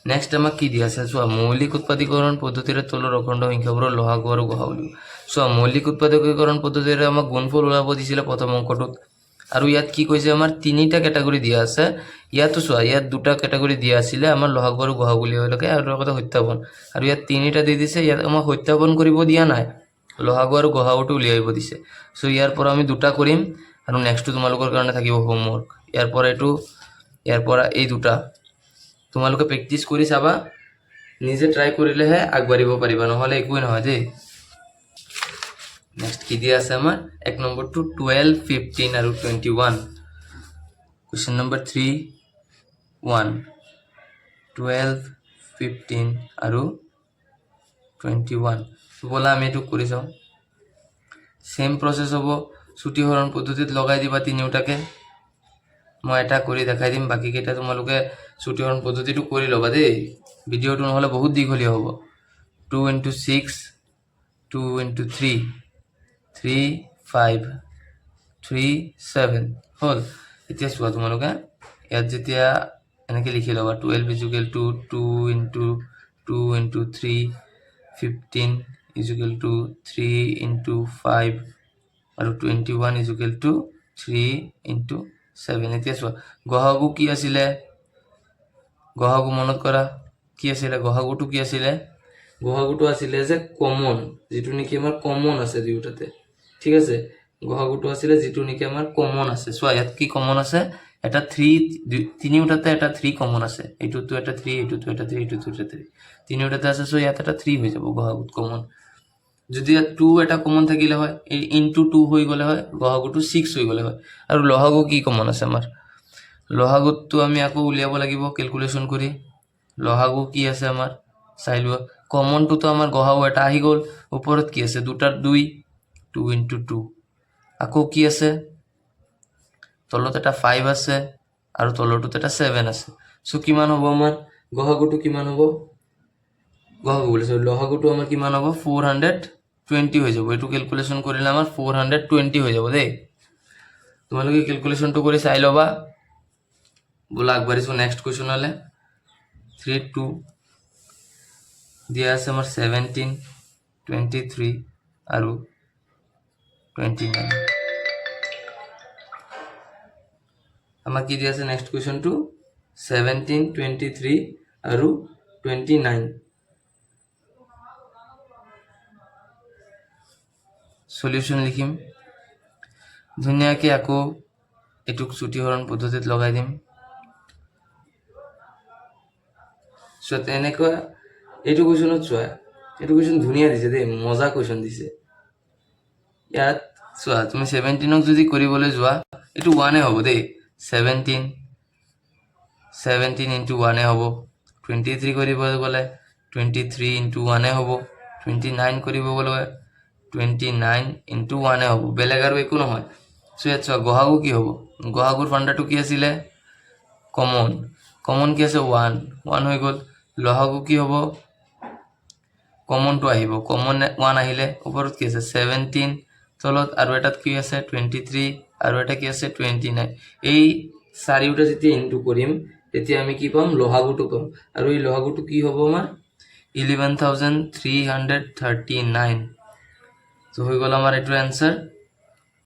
next আমাক কি দিয়া আছে চোৱা মৌলিক উৎপাদীকৰণ পদ্ধতিৰে তলৰ অখণ্ড সংখ্যাবোৰৰ লসাগু আৰু গসাগু উলিওৱা চোৱা মৌলিক উৎপাদকীকৰণ পদ্ধতিৰে আমাক গুণফল ওলাব দিছিলে প্ৰথম অংকটোত আৰু ইয়াত কি কৈছে আমাৰ তিনিটা ক্যাটাগৰী দিয়া আছে ইয়াতো চোৱা ইয়াত দুটা ক্যাটাগৰী দিয়া আছিলে আমাৰ লসাগু আৰু গসাগু উলিয়াবলৈকে আৰু লগতে সত্যাপন আৰু ইয়াত তিনিটা দি দিছে ইয়াত আমাক সত্যাপন কৰিব দিয়া নাই লসাগু আৰু গসাগুটো উলিয়াব দিছে সো ইয়াৰ পৰা আমি দুটা কৰিম আৰু নেক্সটটো তোমালোকৰ কাৰণে থাকিব হোমৱৰ্ক ইয়াৰ পৰা এই দুটা তোমালোকে প্ৰেক্টিস কৰি চাবা নিজে ট্ৰাই কৰিলেহে আগবাঢ়িব পাৰিবা নহলে একোই নহয় দেই নেক্সট কি দিয়া আছে আমাৰ এক নম্বৰটো 12 15 আৰু 21 কোৱেশ্চন নম্বৰ 3 1 12 15 আৰু 21 বলা আমি এটো কৰি চাও সেম প্ৰসেস হ'ব ছুটি হৰণ পদ্ধতিত লগাই দিবা তিনিওটাকে মই এটা কৰি দেখাই দিম বাকি কেইটা তোমালোকে ছুটি হৰণ পদ্ধতিটো কৰি লবা দেই ভিডিওটো নহলে বহুত দীঘলীয়া হ'ব 2 into 6 2 into 3 3 5 3 7 হল এতিয়া চোৱা তোমালোকে ইয়াত যেতিয়া এনেকে লিখি লবা 12 is equal to 2 into 3 15 is equal to 3 into 5 আৰু 21 is equal to 3 into 7 এতিয়া চোৱা গহাগু কি আছিলে গহাগু মনত কৰা কি আছিলে গহাগুটো কি আছিলে গহাগুটো আছিলে যে কমন যেটো নেকি আমাৰ কমন আছে দুটাতে ঠিক আছে গহাগুটো আছিলে যেটো নেকি আমাৰ কমন আছে সো ইয়াত কি কমন আছে এটা 3 তিনিওটাতে এটা 3 কমন আছে এটোটো এটা 3 এটোটো এটা 3 এটোটো এটা 3 তিনিওটাতে আছে সো ইয়াত এটা 3 হৈ যাব গহাগুত কমন যদি 2 এটা কমন থাকিলে হয় এই ইনটু 2 হৈ গলে হয় গহাগুটো 6 হৈ গলে হয় আৰু লহাগু কি কমন আছে আমাৰ লহাগুটো আমি আকৌ উলিয়াব লাগিব ক্যালকুলেশন কৰি লহাগু কি আছে আমাৰ চাইলো কমনটো তো আমাৰ গহাগু এটা আহি গল ওপৰত কি আছে দুটাৰ 2 2 into 2 আকৌ কি আছে তলত এটা 5 আছে আৰু তলৰটোত এটা 7 আছে সো কিমান হ'ব আমাৰ গহাগুটো কিমান হ'ব গহাগু বলিছো লহাগুটো আমাৰ কিমান হ'ব 420 হৈ যাব এটো ক্যালকুলেশন কৰিলে আমাৰ 420 হৈ যাব দেই তোমালোকে ক্যালকুলেশনটো কৰি চাই লবা বলা আগবাৰিছো নেক্সট কোৱেশ্চন হলে 3 2 দিয়া আছে আমাৰ 17 23 আৰু 29 আমাৰ কি দিয়া আছে নেক্সট কোৱেশ্চন টু 17 23 আৰু 29 সলিউশন লিখিম ধুনিয়াকে আকৌ এটুক ছুটি হৰণ পদ্ধতিত লগাই দিম সো এনেকুৱা এটু কোৱেশ্চনত চোৱা এটু কোৱেশ্চন ধুনিয়া দিছে দেই মজা কোৱেশ্চন দিছে ইয়াত চোৱা তুমি 17ক যদি কৰিবলৈ যোৱা এটু 1 এ হ'ব দেই 17 into 1 এ হ'ব 23 কৰিব গলে 23 into 1 এ হ'ব 29 কৰিব গলে 29 into 1 এ হ'ব বেলেগ আৰু একো নহয় সো ইয়াত চোৱা গহাগু কি হ'ব গহাগুৰ ফান্ডাটো কি আছিল কমন কি আছে 1 হৈ গল লহাগু কি হ'ব কমনটো আহিব কমন 1 আহিলে ওপৰত কি আছে 17 তলত আৰু এটাত কি আছে 23 আৰু এটা কি আছে 29 এই চাৰিওটা যেতিয়া ইনটু কৰিম তেতিয়া আমি কি পাম লহাগুটো পাম আৰু এই লহাগুটো কি হ'ব আমাৰ 11339 তো হৈ গল আমাৰ এটো आंसर